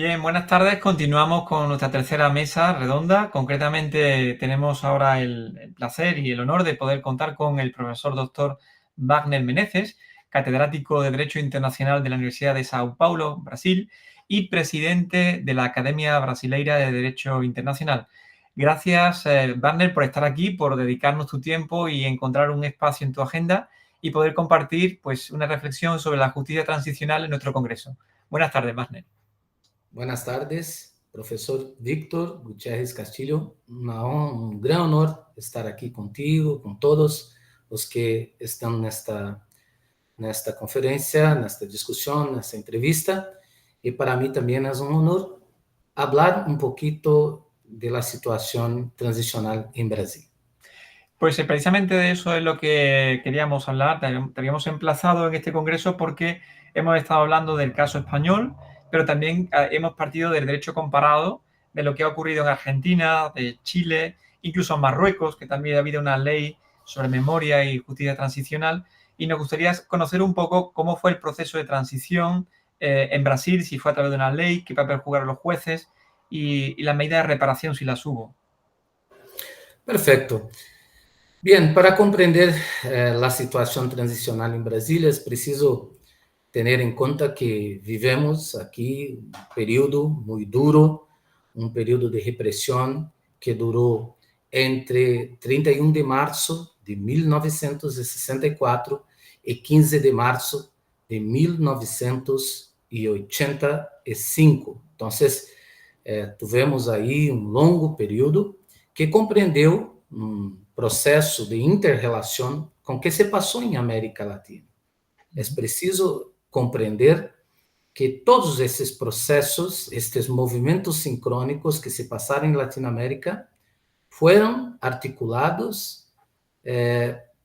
Bien, buenas tardes. Continuamos con nuestra tercera mesa redonda. Concretamente, tenemos ahora el placer y el honor de poder contar con el profesor doctor Wagner Meneses, catedrático de Derecho Internacional de la Universidad de Sao Paulo, Brasil, y presidente de la Academia Brasileira de Derecho Internacional. Gracias, Wagner, por estar aquí, por dedicarnos tu tiempo y encontrar un espacio en tu agenda y poder compartir pues, una reflexión sobre la justicia transicional en nuestro Congreso. Buenas tardes, Wagner. Buenas tardes, professor Victor Gutierrez Castillo. Um grande honor estar aqui contigo, com todos os que estão nesta conferência, nesta discussão, nesta entrevista. E para mim também é um honor falar um pouquinho da situação transicional em Brasil. Pues precisamente de eso es lo que queríamos hablar. Te habíamos emplazado en este congreso porque hemos estado hablando del caso español, pero también hemos partido del derecho comparado, de lo que ha ocurrido en Argentina, de Chile, incluso en Marruecos, que también ha habido una ley sobre memoria y justicia transicional. Y nos gustaría conocer un poco cómo fue el proceso de transición en Brasil, si fue a través de una ley, qué papel jugaron los jueces y las medidas de reparación, si las hubo. Perfeito. Bien, para compreender a situação transicional em Brasília, é preciso ter em conta que vivemos aqui um período muito duro, um período de repressão que durou entre 31 de março de 1964 e 15 de março de 1985. Então, tivemos aí um longo período que compreendeu um processo de inter-relação com o que se passou em América Latina. É preciso compreender que todos esses processos, estes movimentos sincrônicos que se passaram em Latinoamérica, foram articulados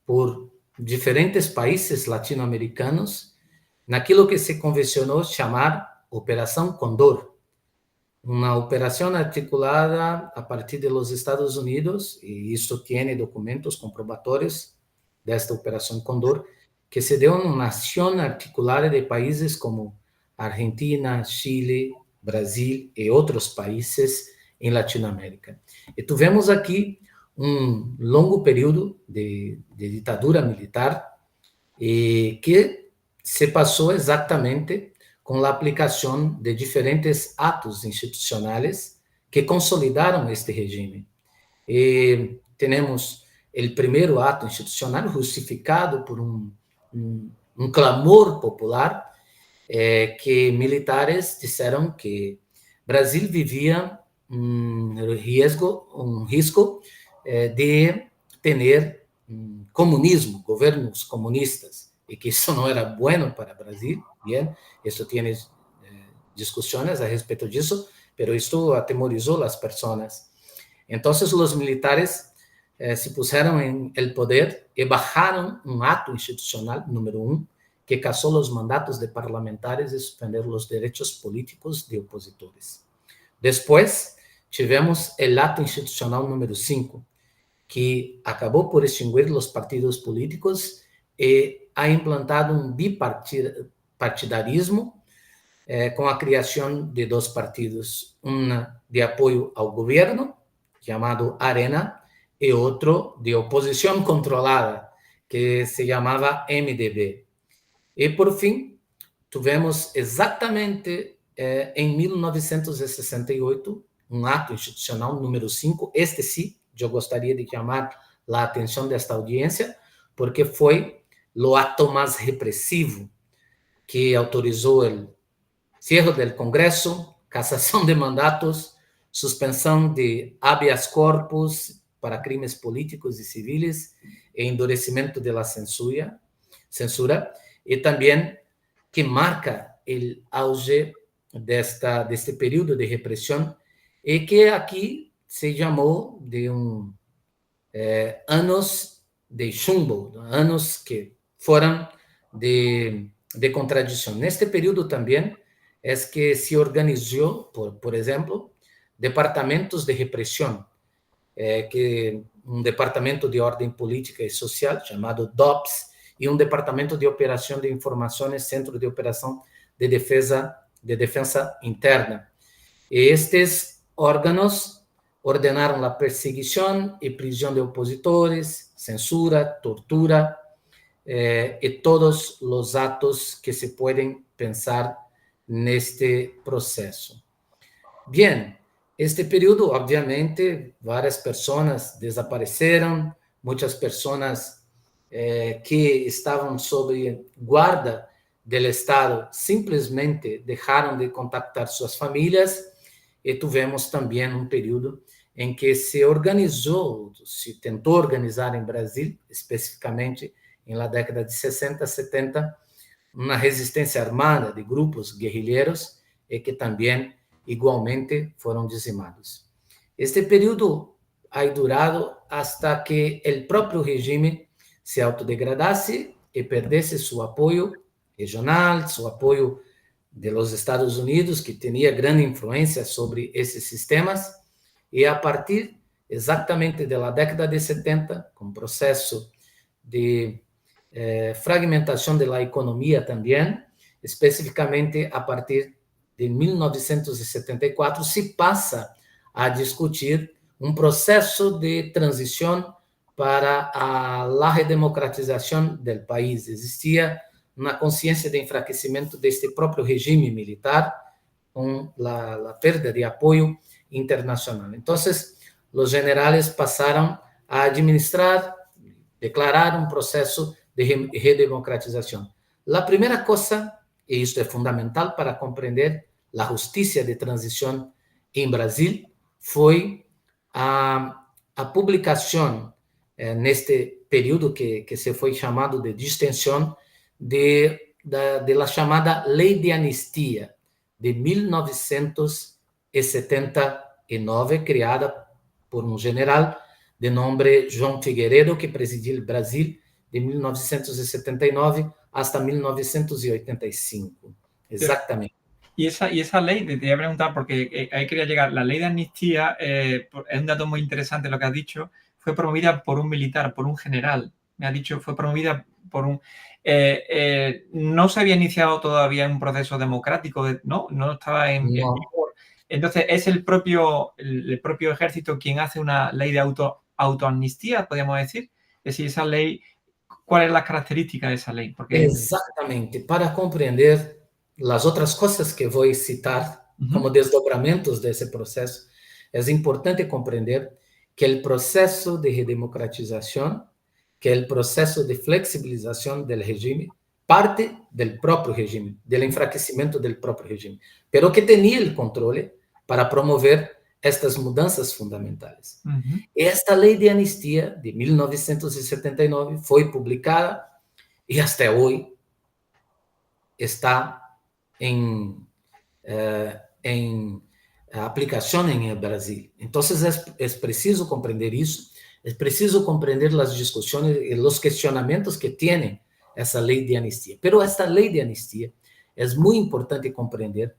por diferentes países latino-americanos naquilo que se convencionou chamar Operação Condor. Uma operação articulada a partir dos Estados Unidos, e isso tem documentos comprobatórios desta Operação Condor, que se deu uma ação articulada de países como Argentina, Chile, Brasil e outros países em Latinoamérica. E tivemos aqui um longo período de ditadura militar que se passou exatamente com a aplicação de diferentes atos institucionais que consolidaram este regime. E temos o primeiro ato institucional justificado por um clamor popular que militares disseram que Brasil vivia um risco de ter comunismo, governos comunistas, e que isso não era bueno para Brasil. Bien, isso tem discussões a respeito disso, pero isto atemorizou as pessoas. Então, os militares se puseram em el poder e bajaram um ato institucional, número 1, que casou os mandatos de parlamentares e suspendeu os direitos políticos de opositores. Depois, tivemos o ato institucional número 5, que acabou por extinguir os partidos políticos e ha implantado um bipartidarismo com a criação de dois partidos, um de apoio ao governo, chamado Arena, e outro de oposição controlada, que se chamava MDB. E, por fim, tivemos exatamente em 1968 um ato institucional número 5, este sim, eu gostaria de chamar a atenção desta audiência, porque foi o ato mais repressivo que autorizou o cierre do Congresso, cassação de mandatos, suspensão de habeas corpus para crimes políticos e civis e endurecimento da censura, e também que marca o auge deste período de repressão e que aqui se chamou de anos de chumbo, anos que foram de contradição. Neste período também é que se organizou, por exemplo, departamentos de repressão, que um departamento de ordem política e social chamado DOPS e um departamento de operação de informações, Centro de Operação de Defesa Interna. Estes órgãos ordenaram a perseguição e prisão de opositores, censura, tortura e todos os atos que se podem pensar neste processo. Bien, este período, obviamente, várias pessoas desapareceram, muitas pessoas que estavam sob guarda do Estado simplesmente deixaram de contactar suas famílias e tivemos também um período em que se organizou, se tentou organizar em Brasil, especificamente na década de 60, 70, uma resistência armada de grupos guerrilheiros e que também igualmente foram dizimados. Este período ha durado hasta que o próprio regime se autodegradasse e perdesse seu apoio regional, seu apoio de los Estados Unidos, que tinha grande influência sobre esses sistemas, e a partir exatamente da década de 70, com o processo de fragmentação da economia também, especificamente a partir de 1974, se passa a discutir um processo de transição para a redemocratização do país. Existia uma consciência de enfraquecimento deste próprio regime militar, com a perda de apoio internacional. Então, os generais passaram a administrar, declarar um processo de redemocratização. A primeira coisa, e isto é fundamental para compreender a justiça de transição em Brasil, foi a publicação, neste período que se foi chamado de distensão, da chamada Lei de Anistia, de 1979, criada por um general de nome João Figueiredo, que presidiu o Brasil de 1979 hasta 1985. Exactamente. Y esa ley, te voy a preguntar, porque ahí quería llegar, la ley de amnistía, es un dato muy interesante lo que has dicho, fue promovida por un militar, por un general, me ha dicho, fue promovida por un... no se había iniciado todavía un proceso democrático, ¿no? No estaba en vigor. Entonces, ¿es el propio ejército quien hace una ley de autoamnistía, podríamos decir? Es decir, esa ley, ¿cuáles son las características de esa ley? Porque... Exatamente. Para compreender as outras coisas que vou citar como desdobramentos desse processo, é importante compreender que o processo de redemocratização, que o processo de flexibilização do regime, parte do próprio regime, do enfraquecimento do próprio regime, pero que tinha o controle para promover estas mudanças fundamentais. E esta lei de anistia de 1979 foi publicada e até hoje está em aplicação em Brasil. Então, é preciso compreender isso, é preciso compreender as discussões e os questionamentos que tem essa lei de anistia. Pero esta lei de anistia é muito importante compreender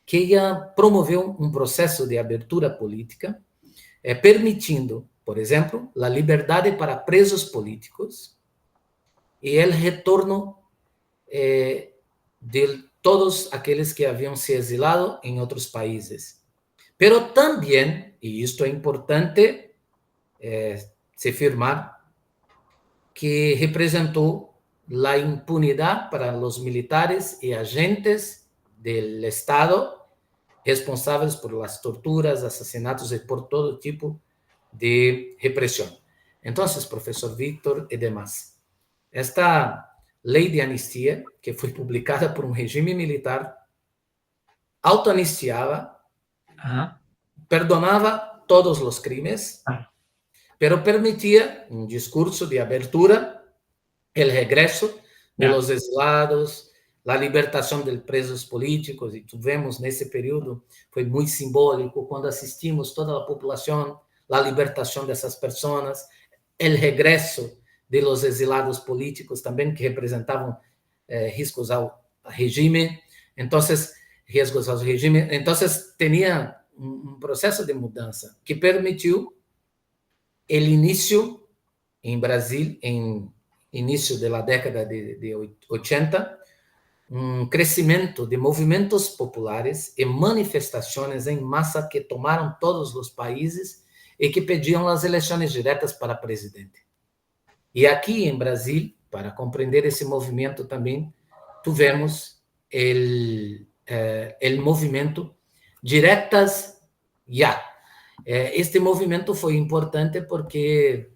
que ela promoveu um processo de abertura política, permitindo, por exemplo, a liberdade para presos políticos e o retorno de todos aqueles que haviam se exilado em outros países. Pero também, e isto é importante se afirmar, que representou a impunidade para os militares e agentes do Estado responsáveis por las torturas, assassinatos e por todo tipo de repressão. Então, professor Víctor e demais, esta lei de anistia, que foi publicada por um regime militar, autoanistiava, perdonava todos os crimes, pero permitia um discurso de abertura, o regresso de los exilados, a libertação de presos políticos, e tivemos nesse período, foi muito simbólico, quando assistimos toda a população, a libertação dessas pessoas, o regresso de los exilados políticos também, que representavam riscos ao regime, então, tinha um processo de mudança que permitiu o início em Brasil, em início da década de 80, um crescimento de movimentos populares e manifestações em massa que tomaram todos os países e que pediam as eleições diretas para presidente. E aqui em Brasil, para compreender esse movimento também, tivemos o movimento Diretas Já. Este movimento foi importante porque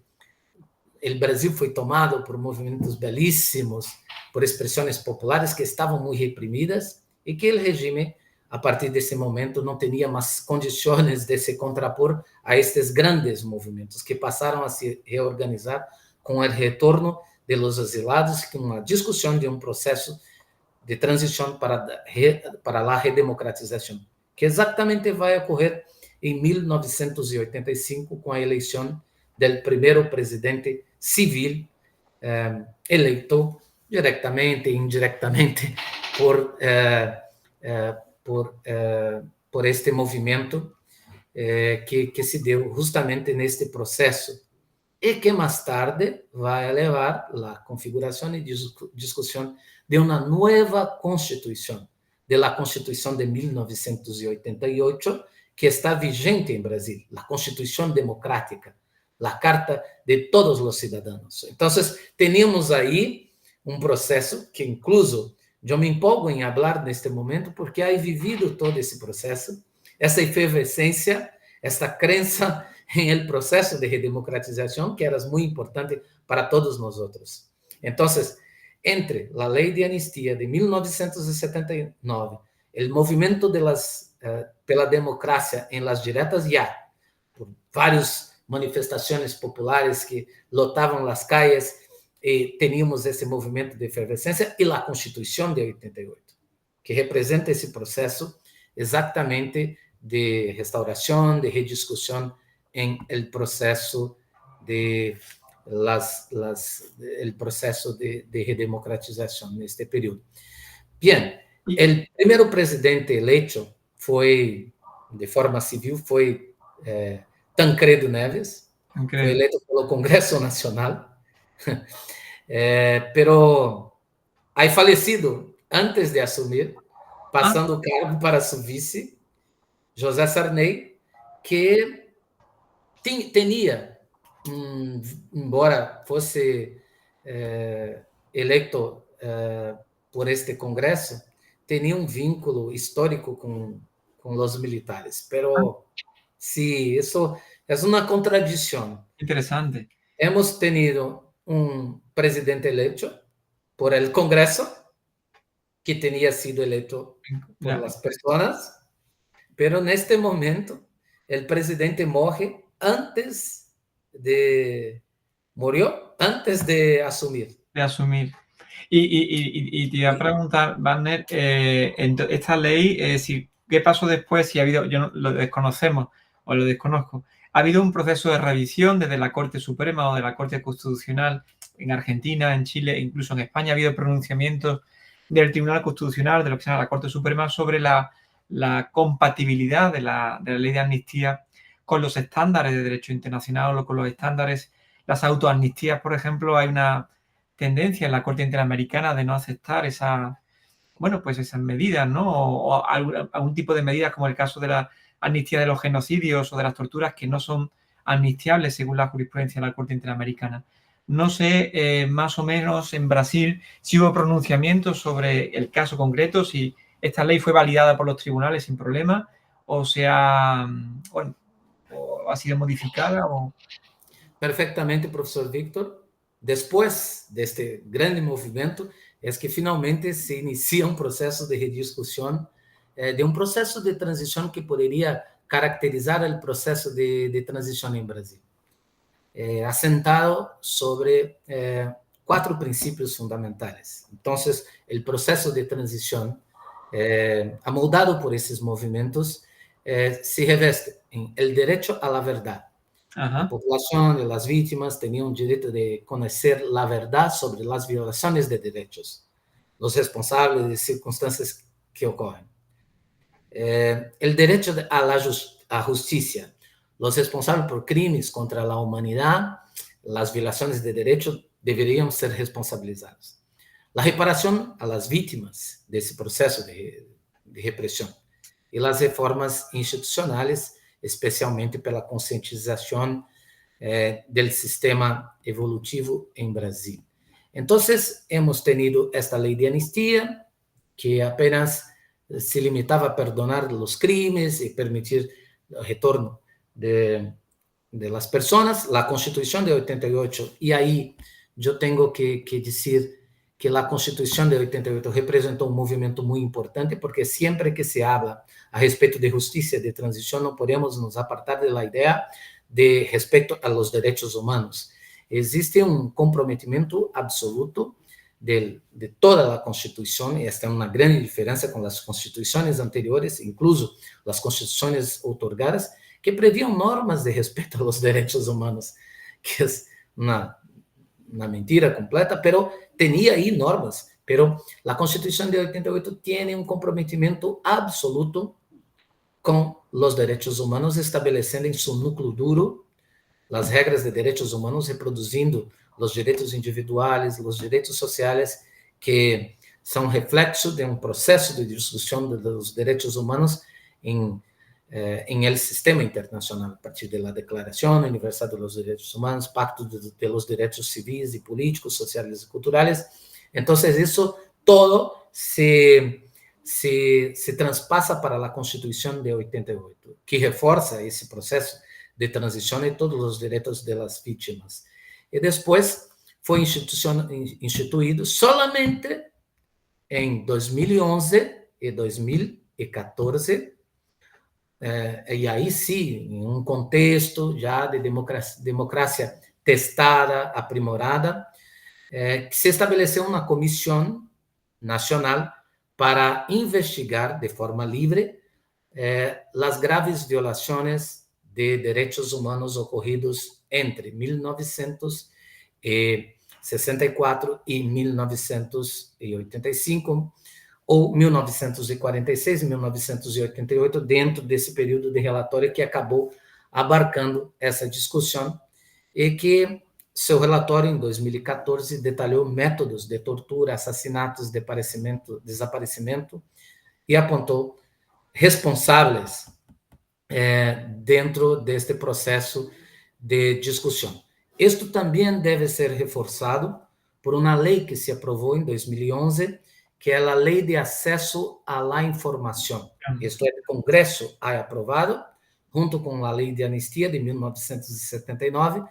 o Brasil foi tomado por movimentos belíssimos, por expressões populares que estavam muito reprimidas e que o regime, a partir desse momento, não tinha mais condições de se contrapor a estes grandes movimentos que passaram a se reorganizar com o retorno de los exilados, com uma discussão de um processo de transição para a redemocratização, que exatamente vai ocorrer em 1985 com a eleição do primeiro presidente civil eleito diretamente e indiretamente por este movimento que se deu justamente neste processo e que mais tarde vai levar a configuração e discussão de uma nova Constituição, da Constituição de 1988, que está vigente em Brasil, a Constituição Democrática, a Carta de Todos os Cidadãos. Então, tínhamos aí um processo que, incluso, eu me empolgo em falar neste momento, porque he vivido todo esse processo, essa efervescência, essa crença em el processo de redemocratização, que era muito importante para todos nós outros. Então, entre a lei de anistia de 1979, o movimento pela democracia em las diretas já, por várias manifestações populares que lotavam as calles, e teníamos esse movimento de efervescência, e a Constituição de 88, que representa esse processo exatamente de restauração, de rediscussão em el processo el processo de redemocratização neste período. Bien, o primeiro presidente eleito foi, de forma civil, foi Tancredo Neves, foi eleito pelo Congresso Nacional, pero ha falecido antes de assumir, passando o cargo para seu vice, José Sarney, que tinha, embora fosse eleito por este Congresso, tinha um vínculo histórico com os militares. Pero sí, isso é uma contradição. Interessante. Hemos tenido um presidente eleito por el Congresso, que tinha sido eleito por las pessoas, pero neste momento el presidente morre murió antes de asumir. De asumir. Y te iba a preguntar, Wagner, esta ley, ¿qué pasó después? Si ha habido, yo no, lo desconocemos o lo desconozco, ¿ha habido un proceso de revisión desde la Corte Suprema o de la Corte Constitucional en Argentina, en Chile, incluso en España? ¿Ha habido pronunciamientos del Tribunal Constitucional, de lo que se llama la Corte Suprema, sobre la compatibilidad de la ley de amnistía con los estándares de derecho internacional o con los estándares, las autoamnistías, por ejemplo? Hay una tendencia en la Corte Interamericana de no aceptar esas medidas, ¿no? O algún tipo de medidas, como el caso de la amnistía de los genocidios o de las torturas, que no son amnistiables según la jurisprudencia de la Corte Interamericana. No sé, más o menos en Brasil, si hubo pronunciamientos sobre el caso concreto, si esta ley fue validada por los tribunales sin problema, o o ha sido modificada. Perfectamente, professor Victor. Depois deste grande movimento, é que finalmente se inicia um processo de rediscussão, de um processo de transição que poderia caracterizar o processo de transição em Brasil, assentado sobre 4 princípios fundamentais. Então, o processo de transição, amoldado por esses movimentos, se reveste em el derecho a la verdad. Ajá. La población y las víctimas tenían derecho de conocer la verdad sobre las violaciones de derechos, los responsables de circunstancias que ocurren. El derecho a la justicia, los responsables por crímenes contra la humanidad, las violaciones de derechos deberían ser responsabilizados. la reparación a las víctimas de ese proceso de represión y las reformas institucionales, especialmente pela conscientización del sistema evolutivo en Brasil. Entonces, hemos tenido esta ley de amnistía, que apenas se limitaba a perdonar los crímenes y permitir el retorno de las personas, la Constitución de 88, y ahí yo tengo que decir que la Constitución de 88 representó un movimiento muy importante, porque siempre que se habla a respecto de justicia de transición, no podemos nos apartar de la idea de respecto a los derechos humanos. Existe un comprometimiento absoluto de toda la Constitución, y esta es una gran diferencia con las constituciones anteriores, incluso las constituciones otorgadas, que prevían normas de respeto a los derechos humanos, que es una mentira completa, pero tenía ahí normas. Pero la Constitución de 88 tiene un comprometimiento absoluto con los derechos humanos, estabelecendo en su núcleo duro las regras de derechos humanos, reproduzindo os direitos individuais, os direitos sociais, que são reflexo de um processo de discussão dos direitos humanos em el sistema internacional, a partir da Declaração Universal dos Direitos Humanos, Pacto de los Direitos Civis e Políticos, Sociais e Culturais. Então, isso todo se traspassa para a Constituição de 88, que reforça esse processo de transição e todos os direitos das vítimas. E depois foi instituído solamente em 2011 e 2014, e aí sim, em um contexto já de democracia testada, aprimorada, que se estabeleceu uma comissão nacional para investigar de forma livre as graves violações de direitos humanos ocorridos entre 1964 e 1985, ou 1946 e 1988, dentro desse período de relatório que acabou abarcando essa discussão, e que seu relatório, em 2014, detalhou métodos de tortura, assassinatos, desaparecimento, e apontou responsáveis dentro deste processo de discussão. Isto também deve ser reforçado por uma lei que se aprovou em 2011, que é a Lei de Acesso à Informação. Isto é, o Congresso ha aprovado, junto com a Lei de Anistia de 1979,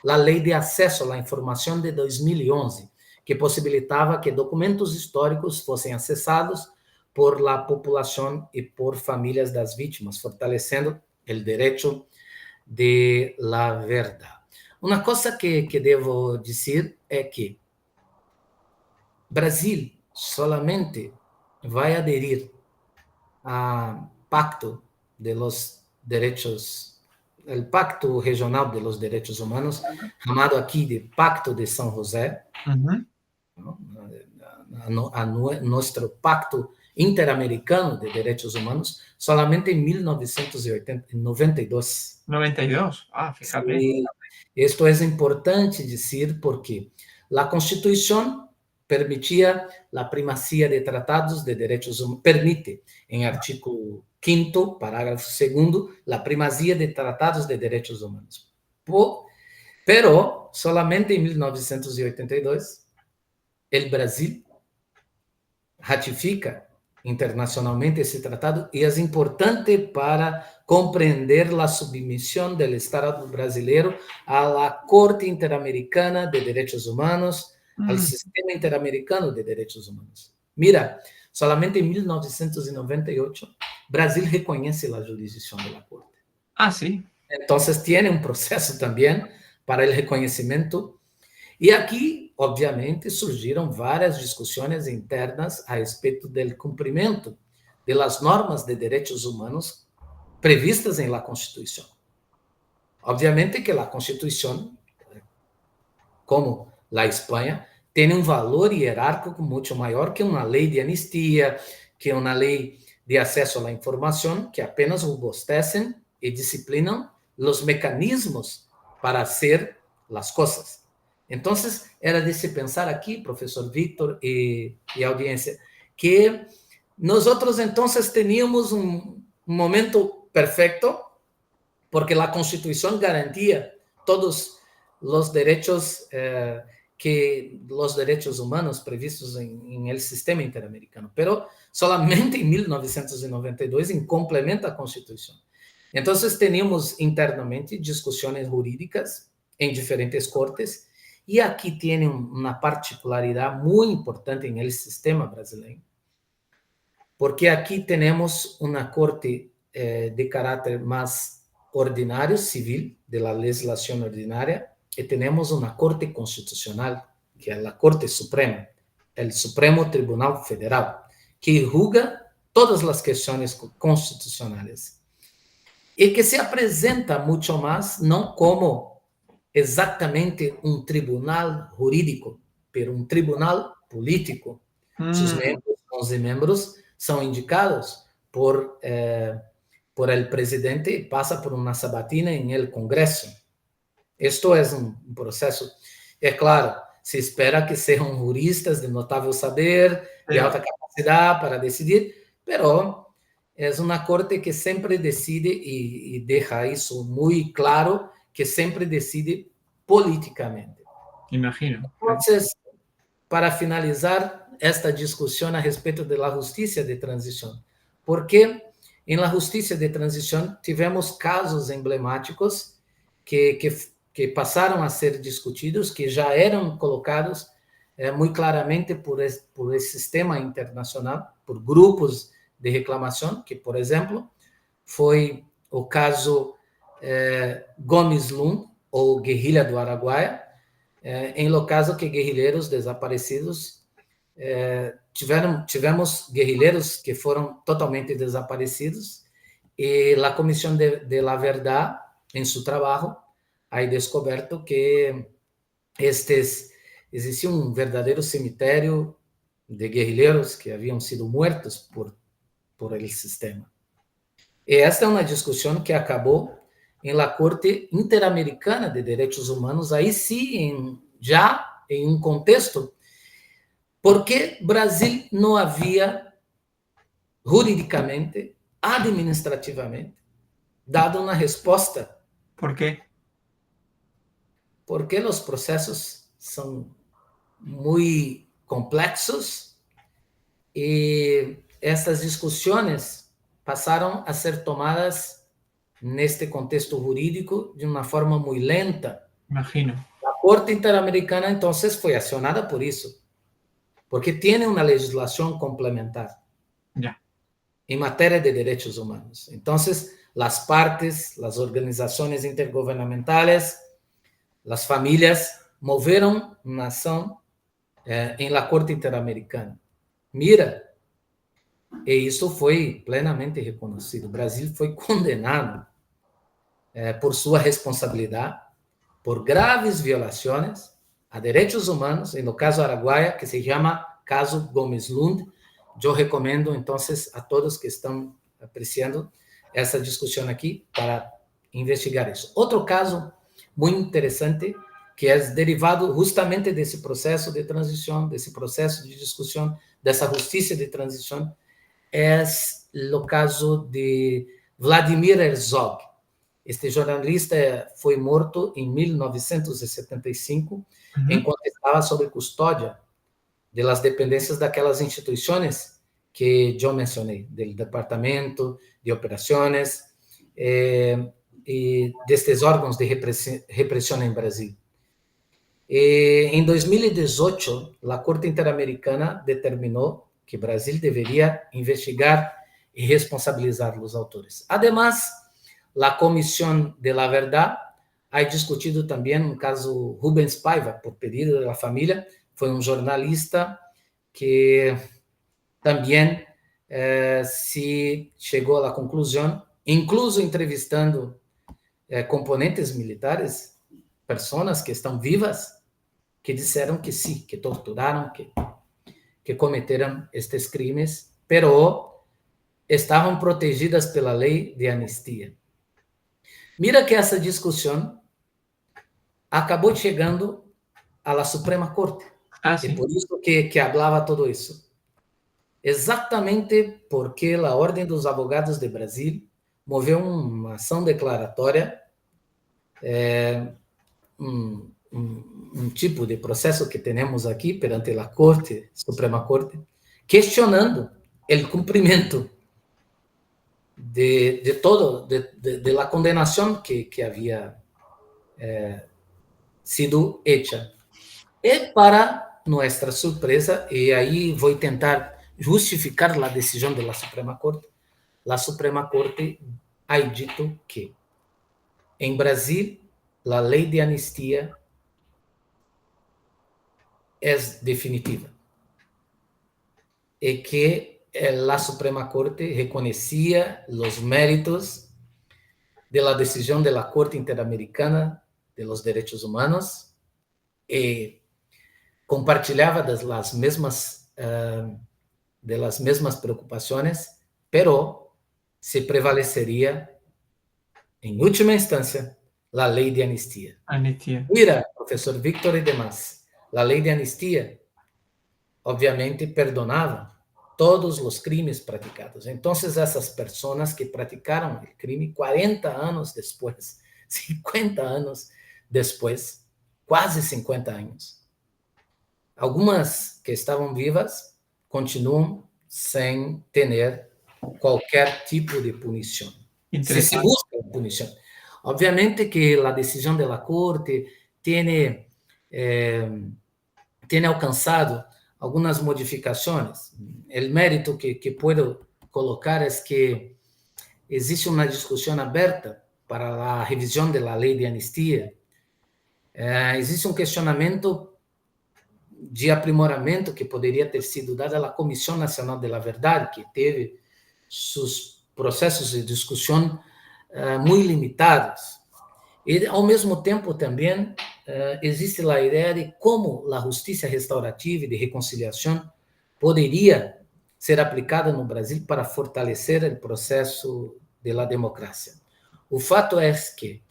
a Lei de Acesso à Informação de 2011, que possibilitava que documentos históricos fossem acessados por la população e por famílias das vítimas, fortalecendo o direito de la verdade. Uma coisa que devo dizer é que Brasil solamente vai aderir ao Pacto de los Derechos, o Pacto Regional de los Derechos Humanos, chamado aqui de Pacto de São José, a nosso Pacto Interamericano de Direitos Humanos, solamente em 1992. 92, fíjate. E isto é importante dizer porque a Constituição permitia a primazia de tratados de direitos humanos, permite, em artigo 5º, parágrafo 2º, a primazia de tratados de direitos humanos. Pero, solamente em 1982, o Brasil ratifica internacionalmente esse tratado, e é importante para compreender a submissão do Estado brasileiro à Corte Interamericana de Direitos Humanos, ao Sistema Interamericano de Direitos Humanos. Mira, solamente em 1998, Brasil reconhece a jurisdição da Corte. Sí. Então, tem um processo também para o reconhecimento. E aqui, obviamente, surgiram várias discussões internas a respeito do cumprimento das normas de direitos humanos previstas em la Constituição. Obviamente que a Constituição, como a Espanha, tem um valor hierárquico muito maior que uma lei de anistia, que uma lei de acesso à informação, que apenas robustecem e disciplinam os mecanismos para fazer as coisas. Entonces, era de se pensar aqui, professor Víctor e audiência, que nós entonces teníamos um momento perfeito, porque a Constituição garantia todos os direitos los derechos humanos previstos en el sistema interamericano, pero solamente en 1992 en complementa a Constitución. Entonces teníamos internamente discusiones jurídicas en diferentes cortes y aquí tiene una particularidad muy importante en el sistema brasileño, porque aquí tenemos una corte de carácter más ordinario, civil, de la legislación ordinaria, y tenemos una Corte Constitucional, que es la Corte Suprema, el Supremo Tribunal Federal, que juzga todas las cuestiones constitucionales y que se apresenta mucho más no como exactamente un tribunal jurídico, pero un tribunal político. Sus miembros, 11 miembros, son indicados por el presidente y pasa por una sabatina en el Congreso. Esto es un proceso. É claro, se espera que sejam juristas de notável saber, de alta capacidade para decidir, pero é uma corte que sempre decide e deixa isso muito claro, que sempre decide politicamente. Imagino. Então, para finalizar esta discussão a respeito da justiça de transição, porque em la justiça de transição tivemos casos emblemáticos que passaram a ser discutidos, que já eram colocados muito claramente por esse sistema internacional, por grupos de reclamação, que, por exemplo, foi o caso Gomes Lund, ou Guerrilha do Araguaia, em lo caso que guerrilheiros desaparecidos, tivemos guerrilheiros que foram totalmente desaparecidos, e a Comissão de la Verdade, em seu trabalho, ha descoberto que existia um verdadeiro cemitério de guerrilheiros que haviam sido mortos por el sistema. E esta é uma discussão que acabou em la Corte Interamericana de Direitos Humanos, aí sim, já em um contexto, porque Brasil não havia juridicamente, administrativamente, dado uma resposta. ¿Por quê? Porque os processos são muito complexos e essas discussões passaram a ser tomadas neste contexto jurídico de uma forma muito lenta. Imagino. A Corte Interamericana, então, foi acionada por isso, porque tem uma legislação complementar em matéria de direitos humanos. Então, as partes, as organizações intergovernamentais, as famílias moveram uma ação em la Corte Interamericana. Mira, e isso foi plenamente reconhecido. O Brasil foi condenado por sua responsabilidade, por graves violações a direitos humanos, no caso Araguaia, que se chama caso Gomes Lund. Eu recomendo, então, a todos que estão apreciando essa discussão aqui para investigar isso. Outro caso muito interessante, que é derivado justamente desse processo de transição, desse processo de discussão, dessa justiça de transição, é o caso de Vladimir Herzog. Este jornalista foi morto em 1975, enquanto estava sob custódia das dependências daquelas instituições que eu mencionei, do Departamento de Operações e destes órgãos de repressão em Brasil. Em 2018, a Corte Interamericana determinou que Brasil deveria investigar e responsabilizar os autores. Además, a Comissão de la Verdade ha discutido também um caso Rubens Paiva, por pedido da família. Foi um jornalista que também se chegou à conclusão, incluso entrevistando componentes militares, pessoas que estão vivas, que disseram que sim, que torturaram, que cometeram estes crimes, pero estavam protegidas pela lei de anistia. Mira que essa discussão acabou chegando a la Suprema Corte. Ah, E sí. por isso que falava todo isso. Exatamente porque a Ordem dos Advogados de Brasil moveu uma ação declaratória, um tipo de processo que temos aqui perante a Corte, Suprema Corte, questionando o cumprimento de todo, de la condenação que havia sido hecha. E para nossa surpresa, e aí vou tentar justificar a decisão da Suprema Corte, a Suprema Corte ha dito que em Brasil a lei de anistia é definitiva e que a Suprema Corte reconhecia os méritos de la decisão de la Corte Interamericana de los Derechos Humanos e compartilhava das mesmas de las mesmas preocupações, pero se prevaleceria em última instância a lei de anistia. Amnistía. Mira, professor Victor e demais, a lei de anistia obviamente perdonava todos os crimes praticados. Então, essas pessoas que praticaram o crime 40 anos depois, 50 anos depois, quase 50 anos, algumas que estavam vivas continuam sem ter qualquer tipo de punição. Se busca punição. Obviamente que a decisão da Corte tem alcançado algumas modificações. O mérito que puedo colocar é que existe uma discussão aberta para a revisão da lei de anistia. Existe um questionamento de aprimoramento que poderia ter sido dado à Comissão Nacional da Verdade, que teve seus processos de discussão muito limitados. E, ao mesmo tempo, também existe a ideia de como a justiça restaurativa e de reconciliação poderia ser aplicada no Brasil para fortalecer o processo da democracia. O fato é que,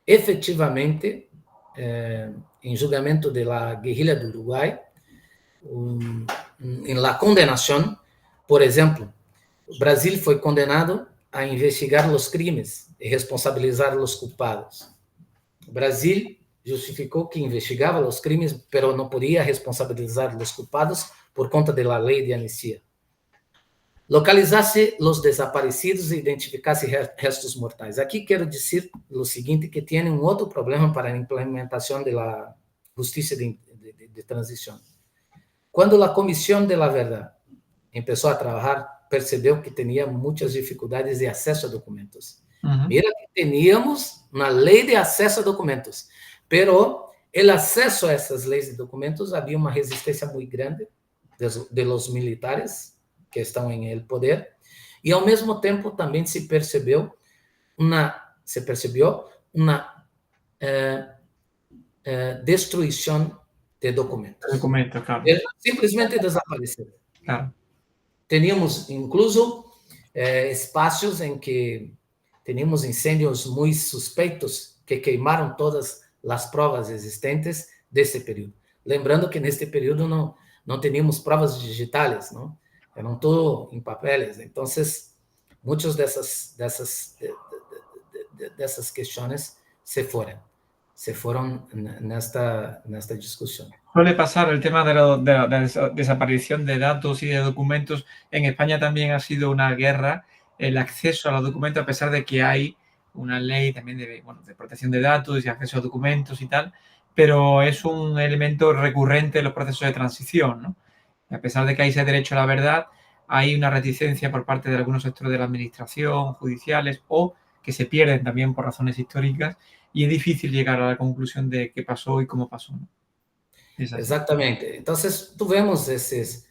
efetivamente, em julgamento da guerrilha do Uruguai, em la condenação, por exemplo, o Brasil foi condenado a investigar os crimes e responsabilizar os culpados. O Brasil justificou que investigava os crimes, mas não podia responsabilizar os culpados por conta da lei de anistia. Localizasse os desaparecidos e identificasse restos mortais. Aqui quero dizer o seguinte, que tem um outro problema para a implementação da justiça de transição. Quando a Comissão de la Verdade começou a trabalhar, percebeu que tinha muitas dificuldades de acesso a documentos. Mira que teníamos uma lei de acesso a documentos, pero o acesso a essas leis de documentos havia uma resistência muito grande de los militares que estão em el poder, e ao mesmo tempo também se percebeu uma destruição de documentos. Claro. Simplesmente desapareceram. Claro. Teníamos, incluso, espaços em que teníamos incêndios muito suspeitos que queimaram todas as provas existentes desse período. Lembrando que neste período não teníamos provas digitais, não? Eram tudo em papéis. Então, muitas dessas questões se foram nesta discussão. Suele pasar el tema de la desaparición de datos y de documentos. En España también ha sido una guerra el acceso a los documentos, a pesar de que hay una ley también de protección de datos y acceso a documentos y tal, pero es un elemento recurrente en los procesos de transición, ¿no? Y a pesar de que hay ese derecho a la verdad, hay una reticencia por parte de algunos sectores de la administración, judiciales, o que se pierden también por razones históricas, y es difícil llegar a la conclusión de qué pasó y cómo pasó, ¿no? Exatamente. Então, tivemos esses...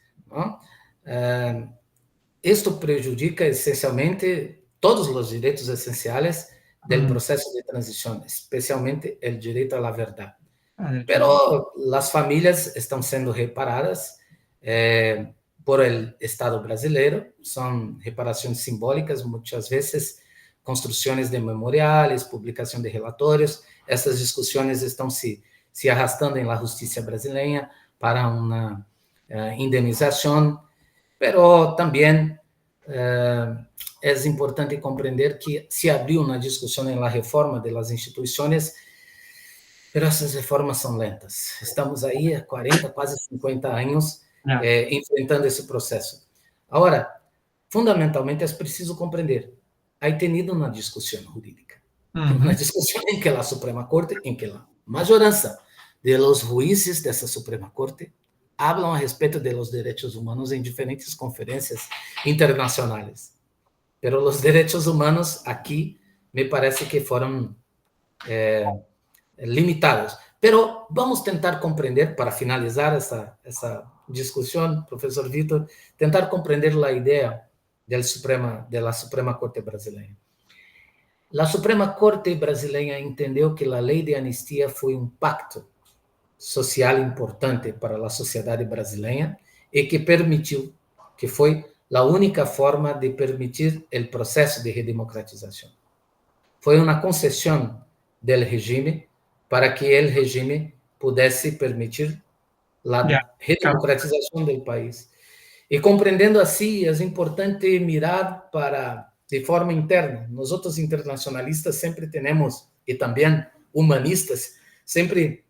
isto prejudica essencialmente todos os direitos essenciais do processo de transição, especialmente o direito à verdade. Pero as famílias estão sendo reparadas por el Estado brasileiro, são reparações simbólicas, muitas vezes construções de memoriais, publicação de relatórios. Essas discussões estão se se arrastando en la justicia brasileña para una indemnización, pero también es importante comprender que se abrió una discusión en la reforma de las instituciones, pero essas reformas são lentas. Estamos aí há 40, quase 50 anos enfrentando esse processo. Agora, fundamentalmente, é preciso compreender. Há tenido uma discussão jurídica, uma discussão em que a Suprema Corte, em que a maiorança de los juízes dessa Suprema Corte hablam a respeito de los direitos humanos em diferentes conferências internacionais. Pero os direitos humanos aqui me parece que foram limitados. Pero vamos tentar compreender, para finalizar essa discussão, professor Vitor, tentar compreender a ideia da Suprema Corte brasileira. A Suprema Corte brasileira entendeu que a lei de anistia foi um pacto social importante para a sociedade brasileira e que permitiu, que foi a única forma de permitir o processo de redemocratização. Foi uma concessão do regime para que o regime pudesse permitir a redemocratização do país. E compreendendo assim, é importante mirar para, de forma interna. Nós outros internacionalistas sempre temos, e também humanistas, sempre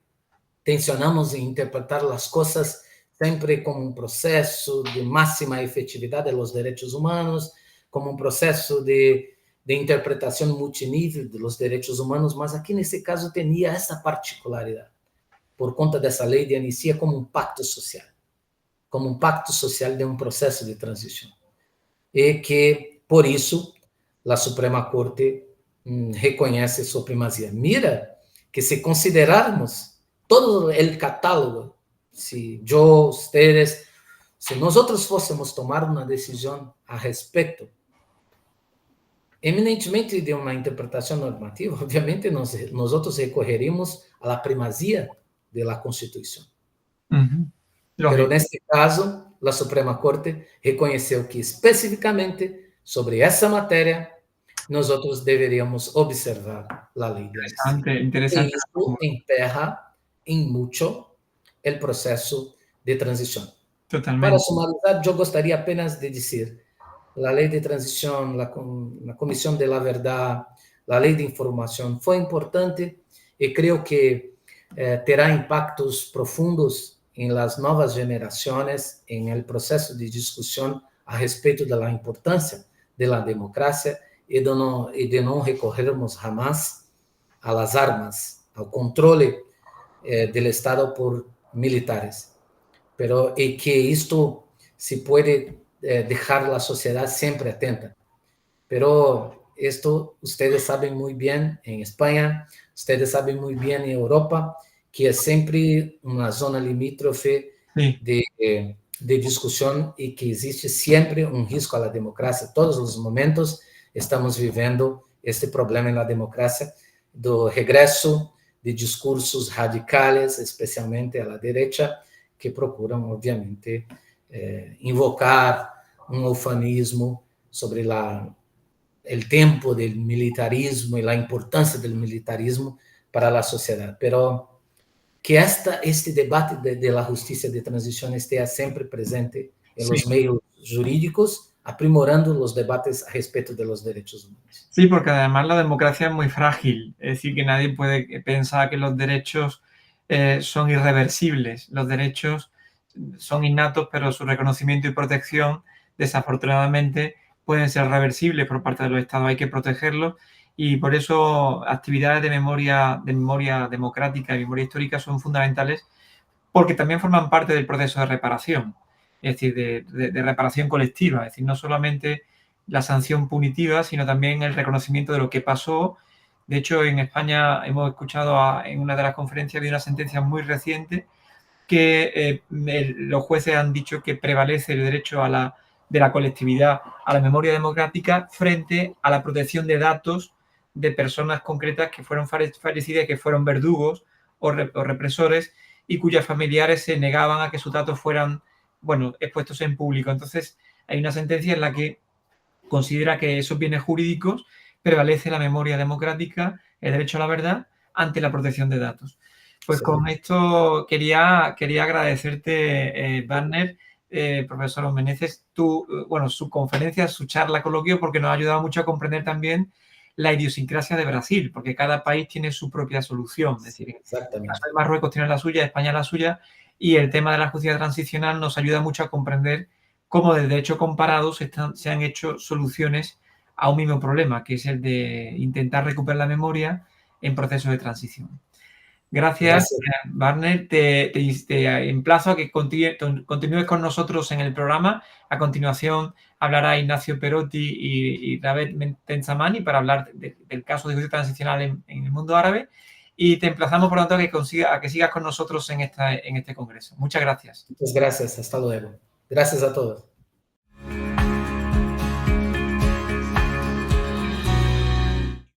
tensionamos em interpretar as coisas sempre como um processo de máxima efetividade dos direitos humanos, como um processo de interpretação multinível dos direitos humanos, mas aqui nesse caso tinha essa particularidade, por conta dessa lei de anistia como um pacto social de um processo de transição. E que, por isso, a Suprema Corte reconhece sua primazia. Mira que se considerarmos todo o catálogo, se eu, ustedes, se nós fôssemos tomar uma decisão a respeito, eminentemente de uma interpretação normativa, obviamente nós recorreríamos à primazia da Constituição. Pero neste caso, a Suprema Corte reconheceu que especificamente sobre essa matéria nós deveríamos observar a lei de anistia. Interesante. E isso emperra em muito o processo de transição. Totalmente. Para sumarizar, eu gostaria apenas de dizer: a lei de transição, a Comissão de la Verdade, a lei de informação foi importante e creio que terá impactos profundos em las novas gerações, em el processo de discussão a respeito da importância da democracia e de não recorrermos jamais às armas, ao controle do Estado por militares. Pero que isto se pode deixar a sociedade sempre atenta. Pero esto ustedes saben muy bien en España, ustedes saben muy bien en Europa, que es siempre una zona limítrofe de discusión y que existe siempre un riesgo a la democracia. Todos los momentos estamos viviendo este problema en la democracia, do regreso de discursos radicales, especialmente a la derecha, que procuran, obviamente, invocar un eufemismo sobre el tiempo del militarismo y la importancia del militarismo para la sociedad. Pero que este debate de la justicia de transición esté siempre presente en los medios jurídicos, aprimorando los debates a respecto de los derechos humanos. Sí, porque además la democracia es muy frágil, es decir, que nadie puede pensar que los derechos son irreversibles. Los derechos son innatos, pero su reconocimiento y protección, desafortunadamente, pueden ser reversibles por parte de los Estados. Hay que protegerlos y por eso actividades de memoria democrática y memoria histórica son fundamentales, porque también forman parte del proceso de reparación, es decir, de reparación colectiva, es decir, no solamente la sanción punitiva, sino también el reconocimiento de lo que pasó. De hecho, en España hemos escuchado en una de las conferencias de una sentencia muy reciente que los jueces han dicho que prevalece el derecho de la colectividad a la memoria democrática frente a la protección de datos de personas concretas que fueron fallecidas, que fueron verdugos o represores y cuyos familiares se negaban a que sus datos fueran, expuestos en público. Entonces, hay una sentencia en la que considera que esos bienes jurídicos prevalece la memoria democrática, el derecho a la verdad, ante la protección de datos. Pues con esto quería agradecerte, Wagner, profesor Meneses, su conferencia, su charla, coloquio, porque nos ha ayudado mucho a comprender también la idiosincrasia de Brasil, porque cada país tiene su propia solución. Es decir, en el caso de Marruecos tiene la suya, España la suya, y el tema de la justicia transicional nos ayuda mucho a comprender cómo desde hechos comparados se han hecho soluciones a un mismo problema, que es el de intentar recuperar la memoria en procesos de transición. Gracias, Wagner. Te emplazo a que continúes con nosotros en el programa. A continuación hablará Ignacio Perotti y David Tenzamani para hablar del caso de justicia transicional en el mundo árabe. Y te emplazamos, por lo tanto, a que sigas con nosotros en este congreso. Muchas gracias. Muchas gracias. Hasta luego. Gracias a todos.